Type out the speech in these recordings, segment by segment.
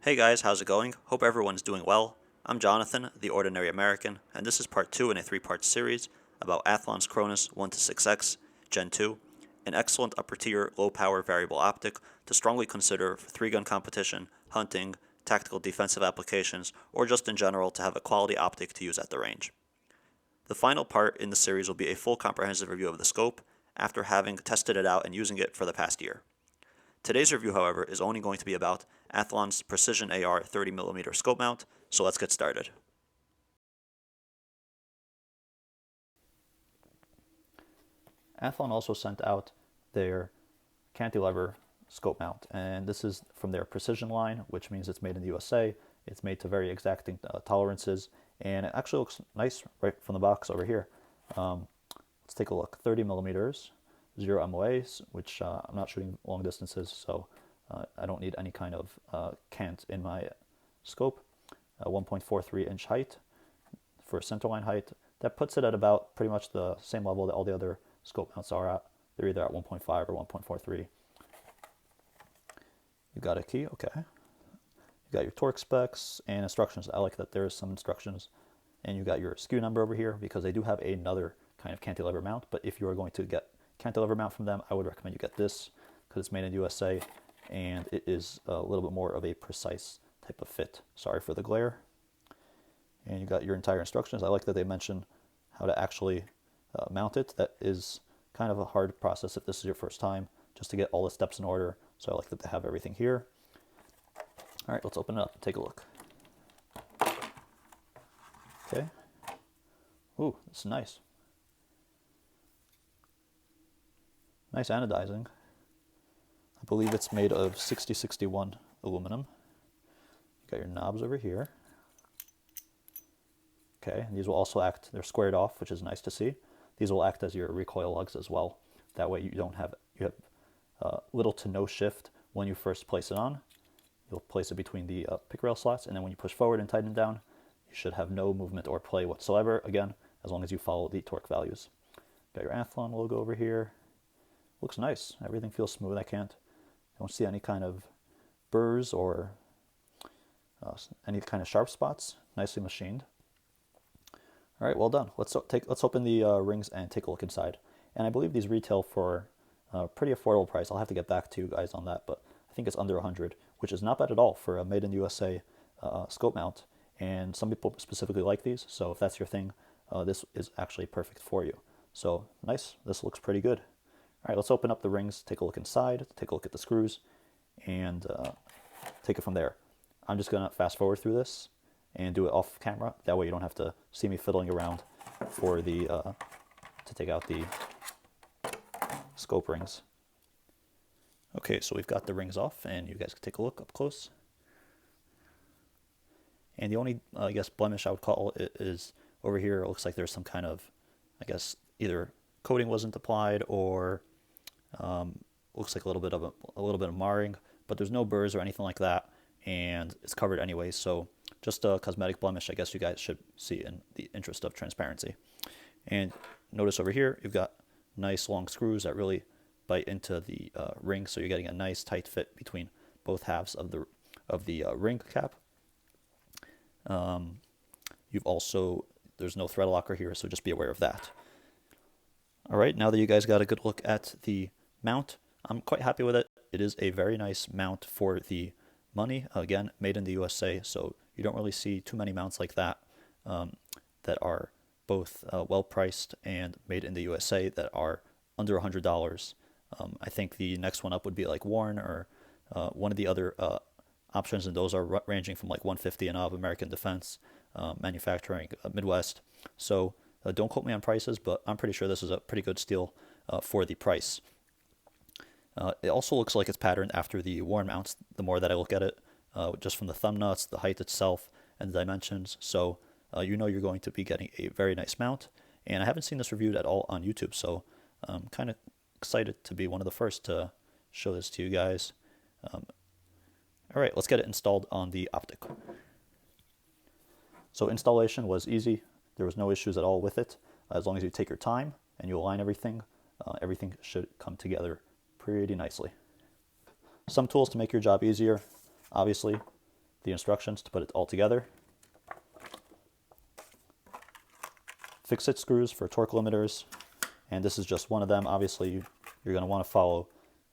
Hey guys, how's it going? Hope everyone's doing well. I'm Jonathan, the Ordinary American, and this is part 2 in a 3-part series about Athlon's Cronus 1-6X Gen 2, an excellent upper-tier, low-power variable optic to strongly consider for 3-gun competition, hunting, tactical defensive applications, or just in general to have a quality optic to use at the range. The final part in the series will be a full comprehensive review of the scope after having tested it out and using it for the past year. Today's review, however, is only going to be about Athlon's Precision AR 30mm scope mount, so let's get started. Athlon also sent out their Cantilever scope mount, and this is from their Precision line, which means it's made in the USA. It's made to very exacting tolerances, and it actually looks nice right from the box over here. Let's take a look. 30mm, 0 MOAs, which I'm not shooting long distances, so I don't need any kind of cant in my scope. 1.43 inch height for centerline height. That puts it at about pretty much the same level that all the other scope mounts are at. They're either at 1.5 or 1.43. You got a key, okay. You got your torque specs and instructions. I like that there's some instructions. And you got your SKU number over here because they do have another kind of cantilever mount, but if you are going to get cantilever mount from them, I would recommend you get this because it's made in USA and it is a little bit more of a precise type of fit. Sorry for the glare. And you got your entire instructions. I like that they mention how to actually mount it. That is kind of a hard process if this is your first time, just to get all the steps in order. So I like that they have everything here. All right, let's open it up and take a look. Okay. Ooh, this is nice. Nice anodizing. I believe it's made of 6061 aluminum. You got your knobs over here. Okay, and these will also act, they're squared off, which is nice to see. These will act as your recoil lugs as well. That way you have little to no shift when you first place it on. You'll place it between the pick rail slots, and then when you push forward and tighten down, you should have no movement or play whatsoever, again, as long as you follow the torque values. Got your Athlon logo over here. Looks nice. Everything feels smooth. I don't see any kind of burrs or any kind of sharp spots. Nicely machined. All right, well done. Let's open the rings and take a look inside. And I believe these retail for a pretty affordable price. I'll have to get back to you guys on that, but I think it's under 100, which is not bad at all for a made in USA scope mount. And some people specifically like these, so if that's your thing, this is actually perfect for you. So nice. This looks pretty good. All right, let's open up the rings, take a look inside, take a look at the screws, and take it from there. I'm just gonna fast forward through this and do it off camera. That way you don't have to see me fiddling around for the to take out the scope rings. Okay, so we've got the rings off, and you guys can take a look up close. And the only, I guess, blemish I would call it is over here. It looks like there's some kind of, I guess, either coating wasn't applied or looks like a little bit of marring, but there's no burrs or anything like that, and it's covered anyway. So just a cosmetic blemish, I guess you guys should see in the interest of transparency. And notice over here, you've got nice long screws that really bite into the ring, so you're getting a nice tight fit between both halves of the ring cap. There's no thread locker here, so just be aware of that. All right, now that you guys got a good look at the mount, I'm quite happy with it. It is a very nice mount for the money. Again, made in the USA, so you don't really see too many mounts like that that are both well priced and made in the USA that are under $100. I think the next one up would be like Warren or one of the other options, and those are ranging from like $150 and up, American Defense, Manufacturing, Midwest. So don't quote me on prices, but I'm pretty sure this is a pretty good steal for the price. It also looks like it's patterned after the Warren mounts, the more that I look at it, just from the thumb nuts, the height itself, and the dimensions. So you know you're going to be getting a very nice mount. And I haven't seen this reviewed at all on YouTube, so I'm kind of excited to be one of the first to show this to you guys. All right, let's get it installed on the Optic. So installation was easy. There was no issues at all with it. As long as you take your time and you align everything, everything should come together pretty nicely. Some tools to make your job easier, obviously. the instructions to put it all together. Fix-it screws for torque limiters, and this is just one of them. Obviously, you're going to want to follow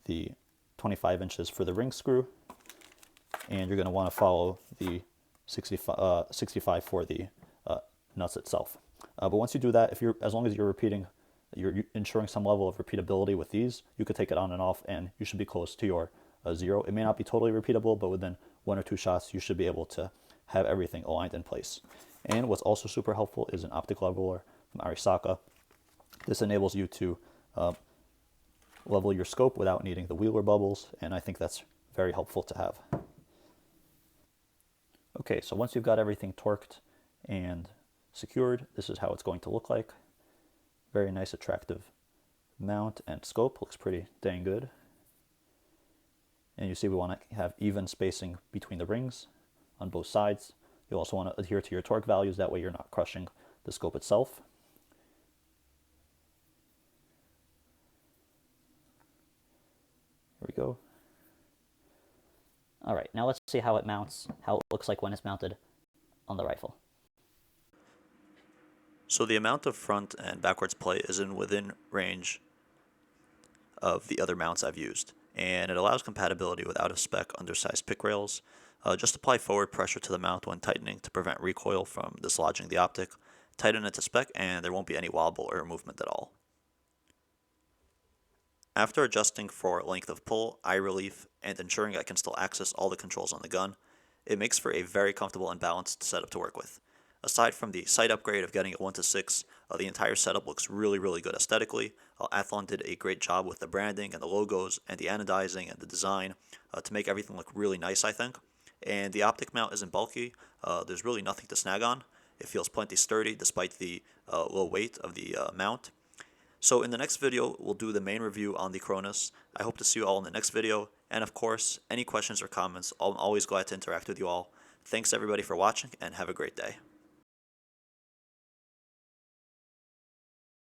the 25 inches for the ring screw, and you're going to want to follow the 65 for the nuts itself. But once you do that, as long as you're ensuring some level of repeatability with these, you could take it on and off, and you should be close to your 0. It may not be totally repeatable, but within 1 or 2 shots, you should be able to have everything aligned in place. And what's also super helpful is an optic leveler from Arisaka. This enables you to level your scope without needing the wheeler bubbles, and I think that's very helpful to have. Okay, so once you've got everything torqued and secured, this is how it's going to look like. Very nice, attractive mount and scope. Looks pretty dang good. And you see we want to have even spacing between the rings on both sides. You also want to adhere to your torque values, that way you're not crushing the scope itself. Here we go. All right, now let's see how it mounts, how it looks like when it's mounted on the rifle. So the amount of front and backwards play is within range of the other mounts I've used, and it allows compatibility with out-of-spec undersized pick rails. Just apply forward pressure to the mount when tightening to prevent recoil from dislodging the optic. Tighten it to spec and there won't be any wobble or movement at all. After adjusting for length of pull, eye relief, and ensuring I can still access all the controls on the gun, it makes for a very comfortable and balanced setup to work with. Aside from the sight upgrade of getting it 1:6, the entire setup looks really good aesthetically. Athlon did a great job with the branding and the logos and the anodizing and the design to make everything look really nice, I think. And the optic mount isn't bulky. There's really nothing to snag on. It feels plenty sturdy despite the low weight of the mount. So in the next video, we'll do the main review on the Cronus. I hope to see you all in the next video. And of course, any questions or comments, I'm always glad to interact with you all. Thanks everybody for watching, and have a great day.